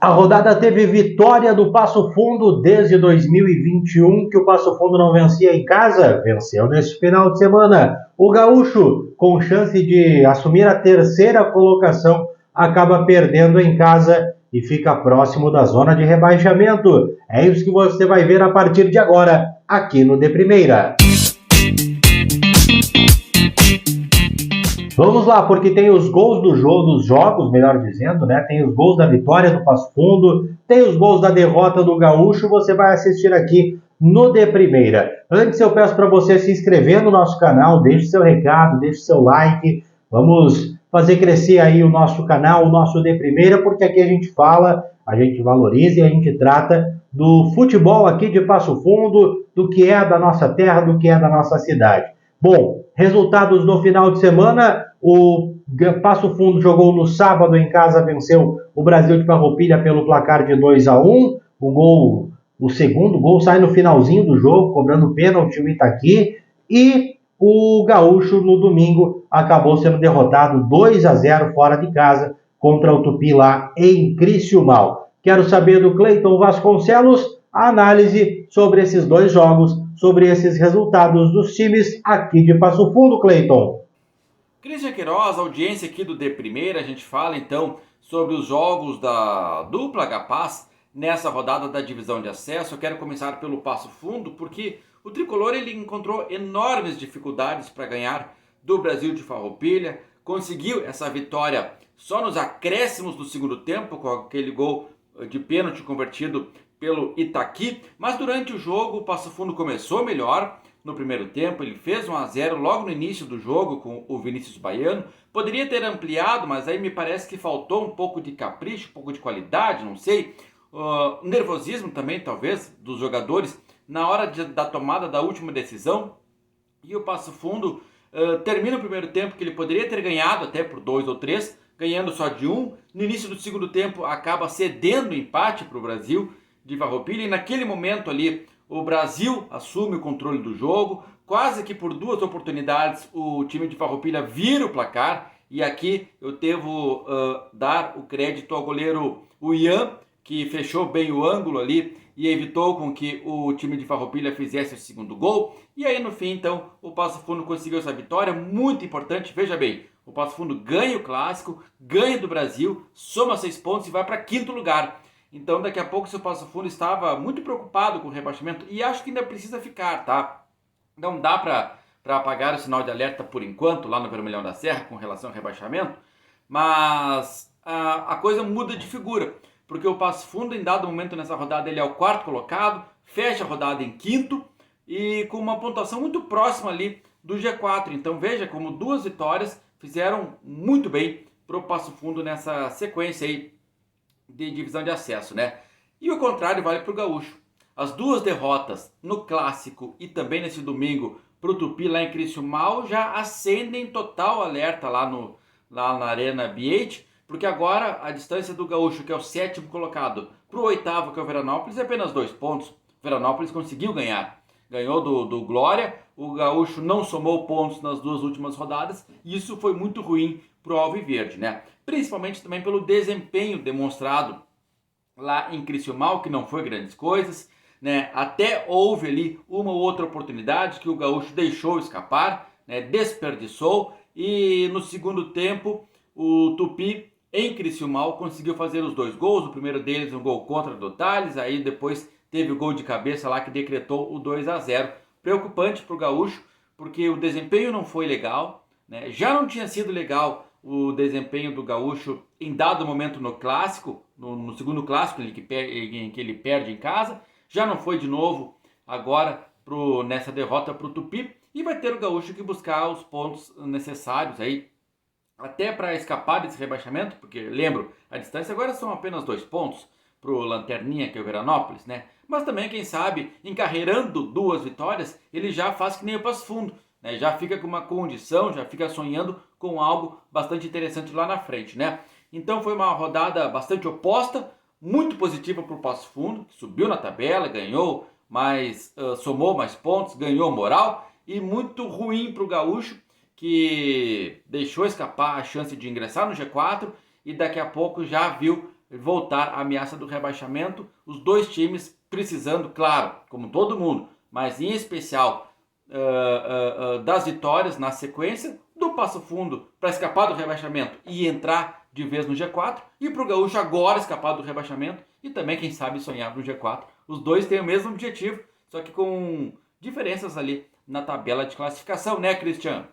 A rodada teve vitória do Passo Fundo desde 2021, que o Passo Fundo não vencia em casa, venceu neste final de semana. O Gaúcho, com chance de assumir a terceira colocação, acaba perdendo em casa e fica próximo da zona de rebaixamento. É isso que você vai ver a partir de agora, aqui no De Primeira. Vamos lá, porque tem os gols dos jogos, melhor dizendo, né? Tem os gols da vitória do Passo Fundo, tem os gols da derrota do Gaúcho, você vai assistir aqui no De Primeira. Antes eu peço para você se inscrever no nosso canal, deixe seu recado, deixe seu like, vamos fazer crescer aí o nosso canal, o nosso De Primeira, porque aqui a gente fala, a gente valoriza e a gente trata do futebol aqui de Passo Fundo, do que é da nossa terra, do que é da nossa cidade. Bom, resultados no final de semana, o Passo Fundo jogou no sábado em casa, venceu o Brasil de Farroupilha pelo placar de 2-1. O segundo gol sai no finalzinho do jogo, cobrando pênalti o Itaqui. E o Gaúcho, no domingo, acabou sendo derrotado 2-0 fora de casa contra o Tupi lá em Criciúmal. Quero saber do Cleiton Vasconcelos a análise sobre esses dois jogos, sobre esses resultados dos times aqui de Passo Fundo, Cleiton. Cristian Queiroz, audiência aqui do De Primeira, a gente fala então sobre os jogos da dupla Capaz nessa rodada da divisão de acesso. Eu quero começar pelo Passo Fundo, porque o Tricolor ele encontrou enormes dificuldades para ganhar do Brasil de Farroupilha, conseguiu essa vitória só nos acréscimos do segundo tempo, com aquele gol de pênalti convertido pelo Itaqui, mas durante o jogo o Passo Fundo começou melhor. No primeiro tempo ele fez 1-0 logo no início do jogo com o Vinícius Baiano. Poderia ter ampliado, mas aí me parece que faltou um pouco de capricho, um pouco de qualidade, não sei. Nervosismo também, talvez, dos jogadores na hora da tomada da última decisão. E o Passo Fundo termina o primeiro tempo que ele poderia ter ganhado até por 2 ou 3, ganhando só de 1. No início do segundo tempo acaba cedendo o empate para o Brasil de Farroupilha, e naquele momento ali o Brasil assume o controle do jogo, quase que por 2 oportunidades o time de Farroupilha vira o placar, e aqui eu devo dar o crédito ao goleiro Ian, que fechou bem o ângulo ali e evitou com que o time de Farroupilha fizesse o segundo gol. E aí no fim então o Passo Fundo conseguiu essa vitória muito importante. Veja bem, o Passo Fundo ganha o clássico, ganha do Brasil, soma 6 pontos e vai para 5º lugar. Então daqui a pouco o seu Passo Fundo estava muito preocupado com o rebaixamento, e acho que ainda precisa ficar, tá? Não dá para apagar o sinal de alerta por enquanto lá no Vermelhão da Serra com relação ao rebaixamento, mas a coisa muda de figura, porque o Passo Fundo em dado momento nessa rodada ele é o 4º colocado, fecha a rodada em 5º e com uma pontuação muito próxima ali do G4. Então veja como 2 vitórias fizeram muito bem para o Passo Fundo nessa sequência aí de divisão de acesso, né? E o contrário vale para o Gaúcho. As 2 derrotas no Clássico e também nesse domingo para o Tupi lá em Criciúmal já acendem total alerta lá na Arena BH, porque agora a distância do Gaúcho, que é o 7º colocado, para o 8º, que é o Veranópolis, é apenas 2 pontos. O Veranópolis conseguiu ganhar. Ganhou do Glória, o Gaúcho não somou pontos nas 2 últimas rodadas, e isso foi muito ruim para o Alviverde, né? Principalmente também pelo desempenho demonstrado lá em Criciúmal, que não foi grandes coisas, né? Até houve ali uma ou outra oportunidade que o Gaúcho deixou escapar, né? Desperdiçou, e no segundo tempo o Tupi em Criciúmal conseguiu fazer os 2 gols. O primeiro deles um gol contra do Thales, aí depois teve o gol de cabeça lá que decretou o 2-0. Preocupante para o Gaúcho, porque o desempenho não foi legal, né? Já não tinha sido legal o desempenho do Gaúcho em dado momento no clássico, no segundo clássico em que ele perde em casa. Já não foi de novo agora nessa derrota para o Tupi, e vai ter o Gaúcho que buscar os pontos necessários aí até para escapar desse rebaixamento, porque lembro, a distância agora são apenas 2 pontos para o Lanterninha, que é o Veranópolis, né? Mas também, quem sabe, encarreirando 2 vitórias, ele já faz que nem o Passo Fundo, né? Já fica com uma condição, já fica sonhando com algo bastante interessante lá na frente, né? Então foi uma rodada bastante oposta, muito positiva para o Passo Fundo, que subiu na tabela, ganhou, somou mais pontos, ganhou moral, e muito ruim para o Gaúcho, que deixou escapar a chance de ingressar no G4 e daqui a pouco já viu voltar à ameaça do rebaixamento. Os dois times precisando, claro, como todo mundo, mas em especial das vitórias na sequência, do Passo Fundo para escapar do rebaixamento e entrar de vez no G4, e para o Gaúcho agora escapar do rebaixamento e também, quem sabe, sonhar no G4. Os dois têm o mesmo objetivo, só que com diferenças ali na tabela de classificação, né, Cristiano?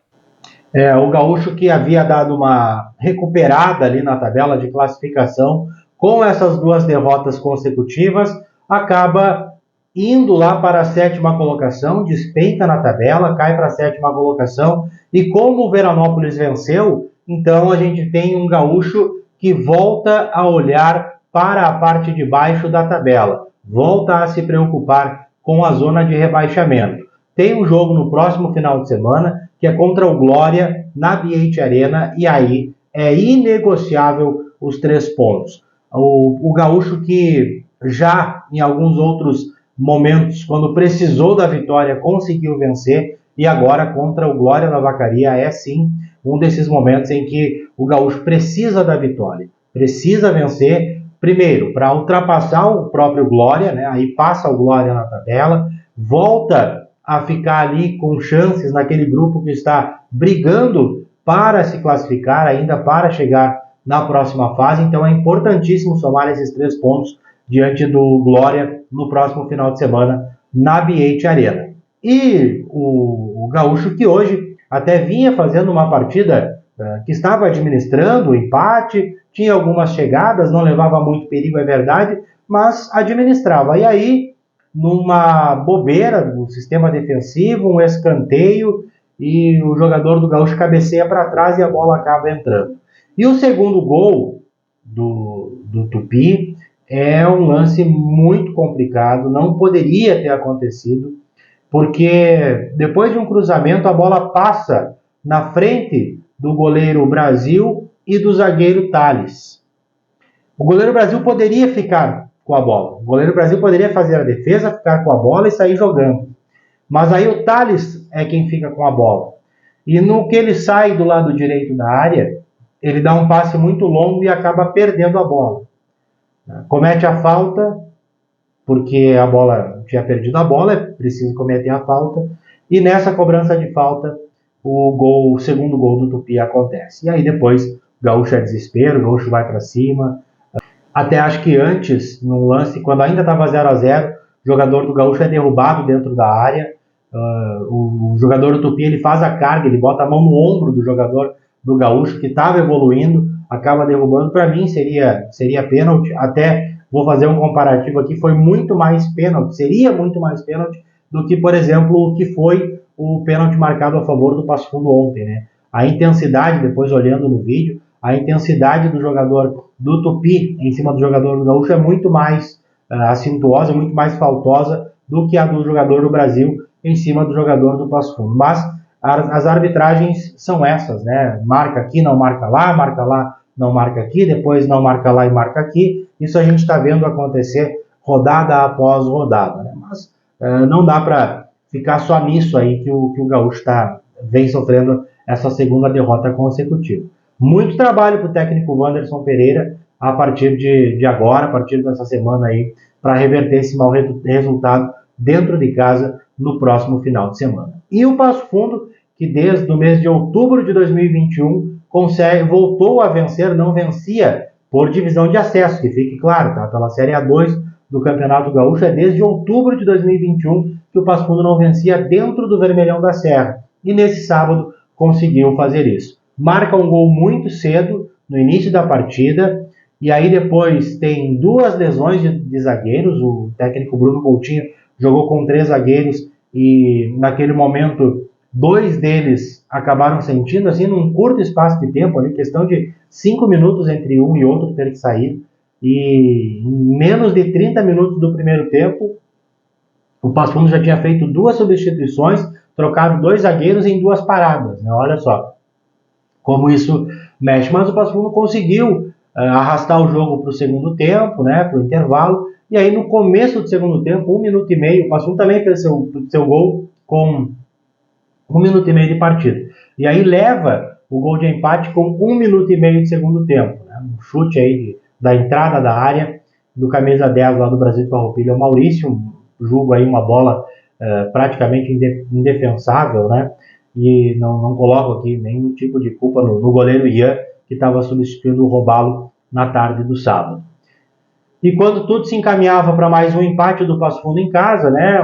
O Gaúcho, que havia dado uma recuperada ali na tabela de classificação, com essas duas derrotas consecutivas, acaba indo lá para a sétima colocação, despenca na tabela, cai para a sétima colocação, e como o Veranópolis venceu, então a gente tem um Gaúcho que volta a olhar para a parte de baixo da tabela, volta a se preocupar com a zona de rebaixamento. Tem um jogo no próximo final de semana, que é contra o Glória, na BH Arena, e aí é inegociável os 3 pontos. O Gaúcho, que já em alguns outros momentos, quando precisou da vitória, conseguiu vencer, e agora contra o Glória na Vacaria é sim um desses momentos em que o Gaúcho precisa da vitória, precisa vencer, primeiro, para ultrapassar o próprio Glória, né? Aí passa o Glória na tabela, volta a ficar ali com chances naquele grupo que está brigando para se classificar, ainda para chegar na próxima fase. Então é importantíssimo somar esses 3 pontos diante do Glória no próximo final de semana na BH Arena. E o Gaúcho, que hoje até vinha fazendo uma partida que estava administrando o empate, tinha algumas chegadas, não levava muito perigo, é verdade, mas administrava. E aí, numa bobeira do sistema defensivo, um escanteio, e o jogador do Gaúcho cabeceia para trás e a bola acaba entrando. E o segundo gol do Tupi é um lance muito complicado, não poderia ter acontecido, porque depois de um cruzamento a bola passa na frente do goleiro Brasil e do zagueiro Thales. O goleiro Brasil poderia ficar com a bola, o goleiro Brasil poderia fazer a defesa, ficar com a bola e sair jogando, mas aí o Thales é quem fica com a bola, e no que ele sai do lado direito da área, ele dá um passe muito longo e acaba perdendo a bola. Comete a falta, porque a bola tinha perdido a bola, é preciso cometer a falta, e nessa cobrança de falta, o segundo gol do Tupi acontece. E aí depois, o Gaúcho é desespero, o Gaúcho vai para cima. Até acho que antes, no lance, quando ainda estava 0-0, o jogador do Gaúcho é derrubado dentro da área. O jogador do Tupi, ele faz a carga, ele bota a mão no ombro do jogador do Gaúcho, que estava evoluindo, acaba derrubando. Para mim seria pênalti. Até vou fazer um comparativo aqui, foi muito mais pênalti, seria muito mais pênalti do que, por exemplo, o que foi o pênalti marcado a favor do Passo Fundo ontem, né? A intensidade, depois olhando no vídeo, a intensidade do jogador do Tupi em cima do jogador do Gaúcho é muito mais acintuosa, muito mais faltosa do que a do jogador do Brasil em cima do jogador do Passo Fundo. Mas as arbitragens são essas, né? Marca aqui, não marca lá, não marca aqui, depois não marca lá e marca aqui. Isso a gente está vendo acontecer rodada após rodada, né? Mas não dá para ficar só nisso aí que o Gaúcho vem sofrendo essa segunda derrota consecutiva. Muito trabalho para o técnico Wanderson Pereira a partir de agora, a partir dessa semana aí, para reverter esse mau resultado dentro de casa no próximo final de semana. E o Passo Fundo, que desde o mês de outubro de 2021 voltou a vencer, não vencia por divisão de acesso, que fique claro, tá? Pela Série A2 do Campeonato Gaúcho, é desde outubro de 2021 que o Passo Fundo não vencia dentro do Vermelhão da Serra. E nesse sábado conseguiu fazer isso. Marca um gol muito cedo, no início da partida, e aí depois tem 2 lesões de zagueiros. O técnico Bruno Coutinho jogou com 3 zagueiros e naquele momento 2 deles acabaram sentindo, assim, num curto espaço de tempo, ali, questão de 5 minutos entre um e outro ter que sair, e em menos de 30 minutos do primeiro tempo, o Passo Fundo já tinha feito 2 substituições, trocado 2 zagueiros em 2 paradas, né? Olha só como isso mexe. Mas o Passo Fundo conseguiu arrastar o jogo para o segundo tempo, né, para o intervalo, e aí no começo do segundo tempo, 1 minuto e meio, o Passo Fundo também fez seu gol com 1 minuto e meio de partida. E aí leva o gol de empate com 1 minuto e meio de segundo tempo, né? Um chute aí da entrada da área, do camisa 10 lá do Brasil de Farroupilha, o Maurício, julgo aí uma bola praticamente indefensável, né? E não coloco aqui nenhum tipo de culpa no goleiro Ian, que estava substituindo o Robalo na tarde do sábado. E quando tudo se encaminhava para mais um empate do Passo Fundo em casa, né?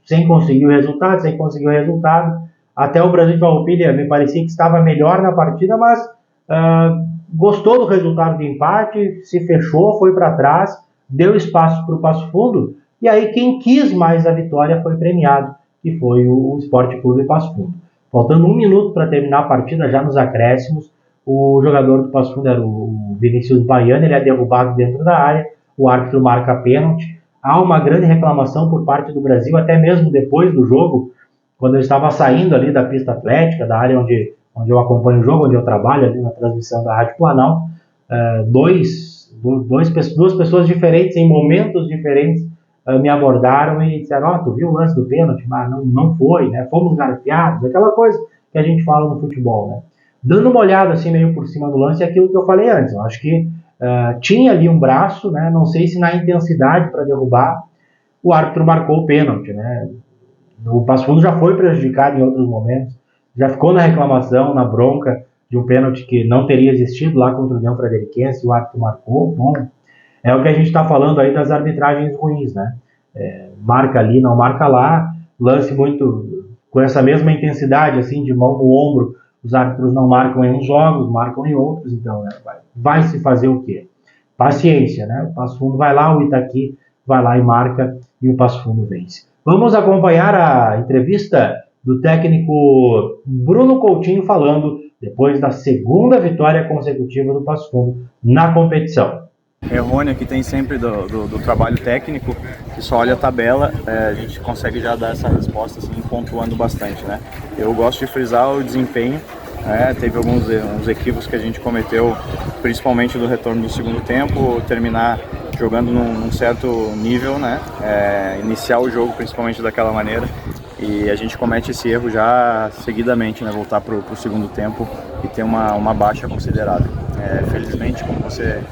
Sem conseguir o resultado, até o Brasil de Farroupilha me parecia que estava melhor na partida, mas gostou do resultado de empate, se fechou, foi para trás, deu espaço para o Passo Fundo, e aí quem quis mais a vitória foi premiado, que foi o Sport Clube Passo Fundo. Faltando 1 minuto para terminar a partida, já nos acréscimos, o jogador do Passo Fundo era o Vinícius Baiano, ele é derrubado dentro da área, o árbitro marca pênalti. Há uma grande reclamação por parte do Brasil, até mesmo depois do jogo, quando eu estava saindo ali da pista atlética, da área onde eu acompanho o jogo, onde eu trabalho ali na transmissão da Rádio Planalto, duas pessoas diferentes, em momentos diferentes, me abordaram e disseram, tu viu o lance do pênalti? Mas não foi, né? Fomos garfiados, aquela coisa que a gente fala no futebol, né? Dando uma olhada assim meio por cima do lance, é aquilo que eu falei antes, eu acho que tinha ali um braço, né? Não sei se na intensidade para derrubar, o árbitro marcou o pênalti, né? O Passo Fundo já foi prejudicado em outros momentos, já ficou na reclamação, na bronca de um pênalti que não teria existido lá contra o União Frederiquense, o árbitro marcou. Bom, é o que a gente está falando aí das arbitragens ruins, né? Marca ali, não marca lá, lance muito com essa mesma intensidade, assim, de mão no ombro, os árbitros não marcam em uns jogos, marcam em outros, então, né? Vai se fazer o quê? Paciência, né? O Passo Fundo vai lá, o Itaqui vai lá e marca, e o Passo Fundo vence. Vamos acompanhar a entrevista do técnico Bruno Coutinho falando depois da segunda vitória consecutiva do Passo Fundo na competição. Errônea que tem sempre do trabalho técnico, que só olha a tabela, a gente consegue já dar essa resposta assim, pontuando bastante, né? Eu gosto de frisar o desempenho, teve uns equívocos que a gente cometeu, principalmente do retorno do segundo tempo, terminar jogando num certo nível, né? Iniciar o jogo principalmente daquela maneira, e a gente comete esse erro já seguidamente, né? Voltar para o segundo tempo e ter uma baixa considerável. Felizmente, como você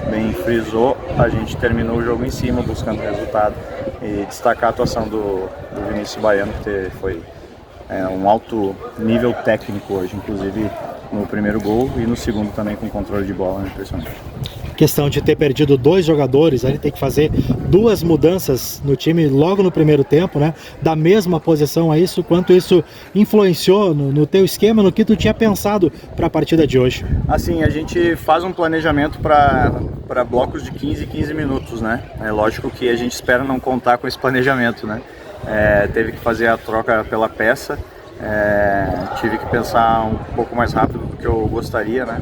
bem frisou, a gente terminou o jogo em cima, buscando resultado, e destacar a atuação do Vinícius Baiano, que foi um alto nível técnico hoje, inclusive no primeiro gol e no segundo também com controle de bola, impressionante. Questão de ter perdido 2 jogadores, aí tem que fazer 2 mudanças no time logo no primeiro tempo, né? Da mesma posição a isso, quanto isso influenciou no teu esquema, no que tu tinha pensado para a partida de hoje? Assim, a gente faz um planejamento para blocos de 15 minutos, né? É lógico que a gente espera não contar com esse planejamento, né? Teve que fazer a troca pela peça, tive que pensar um pouco mais rápido do que eu gostaria, né?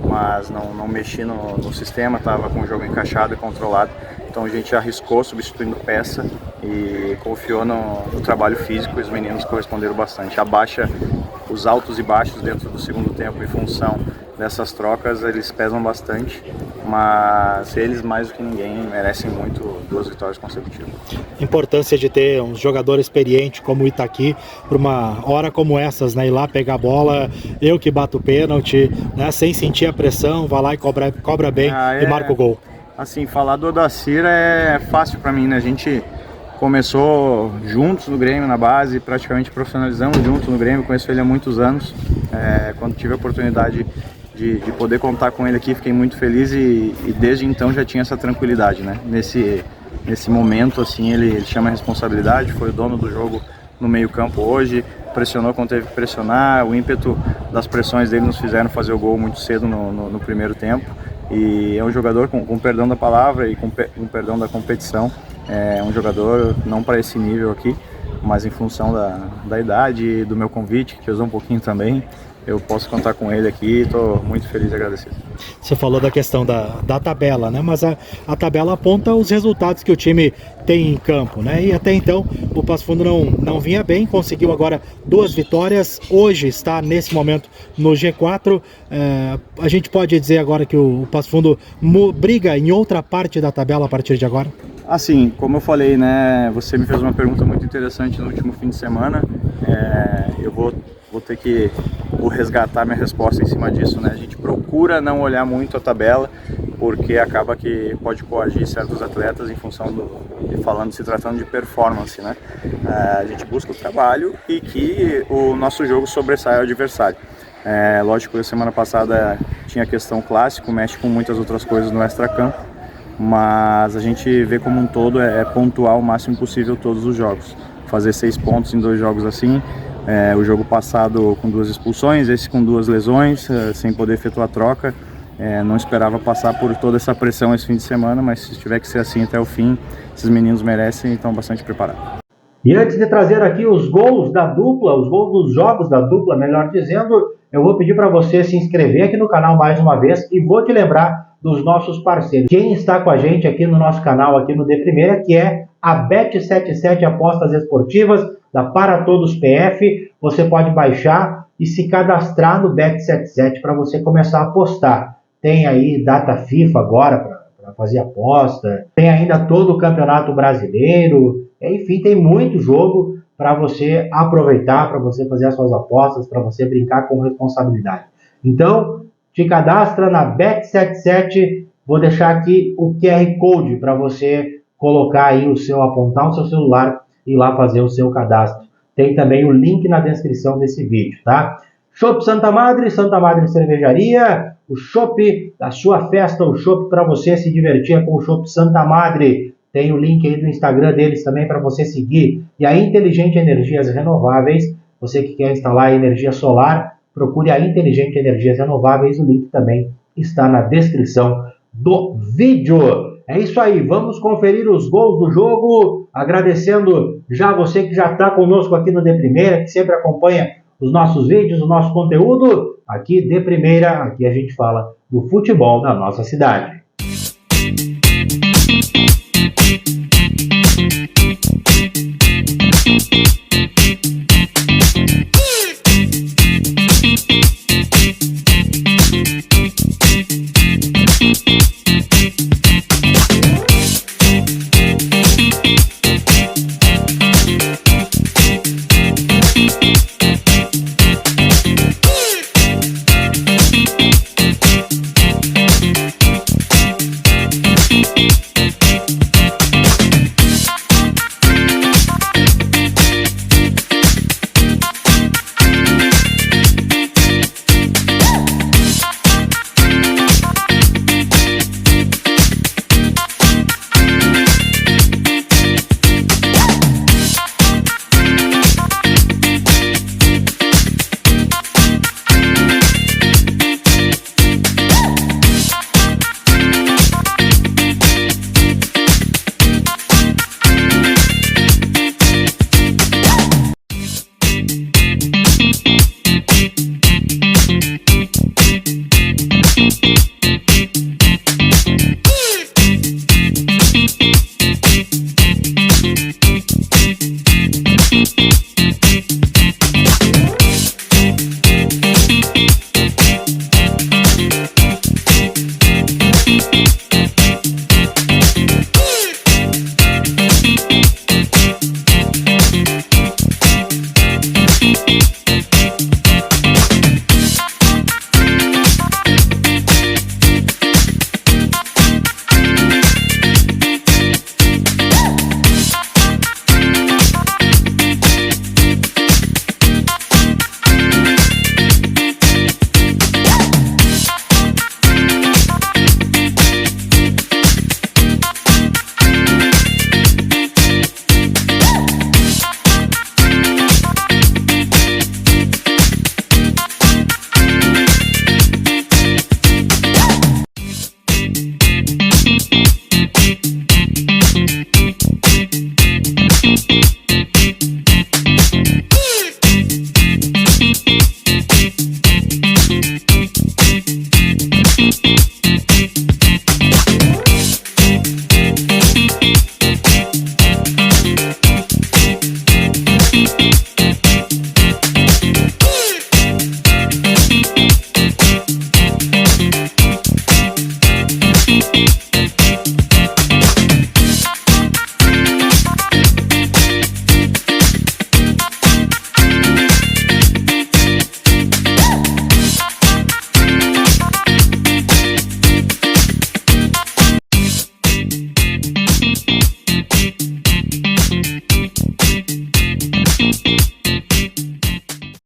Mas não mexi no sistema, estava com o jogo encaixado e controlado, então a gente arriscou substituindo peça e confiou no trabalho físico, e os meninos corresponderam bastante. Os altos e baixos dentro do segundo tempo, em função dessas trocas, eles pesam bastante, mas eles, mais do que ninguém, merecem muito 2 vitórias consecutivas. Importância de ter um jogador experiente como o Itaqui para uma hora como essas, né? Ir lá pegar a bola, eu que bato o pênalti, né? Sem sentir a pressão, vai lá e cobra bem e marca o gol. Assim, falar do Odacir é fácil para mim, né? A gente começou juntos no Grêmio, na base, praticamente profissionalizamos juntos no Grêmio, conheço ele há muitos anos. Quando tive a oportunidade de poder contar com ele aqui, fiquei muito feliz e desde então já tinha essa tranquilidade, né? Nesse momento, assim, ele chama a responsabilidade, foi o dono do jogo no meio-campo hoje, pressionou quando teve que pressionar, o ímpeto das pressões dele nos fizeram fazer o gol muito cedo no primeiro tempo, e é um jogador, com perdão da palavra e com perdão da competição, é um jogador não para esse nível aqui, mas em função da idade e do meu convite, que usou um pouquinho também, eu posso contar com ele aqui e estou muito feliz e agradecido. Você falou da questão da tabela, né? Mas a tabela aponta os resultados que o time tem em campo, né? E até então o Passo Fundo não vinha bem, conseguiu agora 2 vitórias, hoje está nesse momento no G4. A gente pode dizer agora que o Passo Fundo briga em outra parte da tabela a partir de agora? Assim, como eu falei, né? Você me fez uma pergunta muito interessante no último fim de semana. Eu vou ter que resgatar minha resposta em cima disso, né? A gente procura não olhar muito a tabela, porque acaba que pode coagir certos atletas em função se tratando de performance, né? A gente busca o trabalho e que o nosso jogo sobressaia o adversário. Lógico que a semana passada tinha a questão clássico, mexe com muitas outras coisas no extracampo, mas a gente vê como um todo pontuar o máximo possível todos os jogos. Fazer 6 pontos em 2 jogos assim, o jogo passado com 2 expulsões, esse com 2 lesões, sem poder efetuar troca. Não esperava passar por toda essa pressão esse fim de semana, mas se tiver que ser assim até o fim, esses meninos merecem e estão bastante preparados. E antes de trazer aqui os gols da dupla, os gols dos jogos da dupla, melhor dizendo, eu vou pedir para você se inscrever aqui no canal mais uma vez e vou te lembrar dos nossos parceiros. Quem está com a gente aqui no nosso canal, aqui no De Primeira, que é a Bet77 Apostas Esportivas, da Para Todos PF. Você pode baixar e se cadastrar no Bet77 para você começar a apostar. Tem aí data FIFA agora para fazer aposta, tem ainda todo o Campeonato Brasileiro, enfim, tem muito jogo para você aproveitar, para você fazer as suas apostas, para você brincar com responsabilidade. Então, te cadastra na Bet77, vou deixar aqui o QR Code para você colocar aí apontar o seu celular e ir lá fazer o seu cadastro. Tem também o link na descrição desse vídeo, tá? Chopp Santa Madre Cervejaria, o chopp da sua festa, o chopp para você se divertir com o Chopp Santa Madre. Tem o link aí do Instagram deles também para você seguir. E a Inteligente Energias Renováveis, você que quer instalar energia solar, procure a Inteligente Energias Renováveis, o link também está na descrição do vídeo. É isso aí, vamos conferir os gols do jogo, agradecendo já você que já está conosco aqui no De Primeira, que sempre acompanha os nossos vídeos, o nosso conteúdo. Aqui De Primeira, aqui a gente fala do futebol da nossa cidade.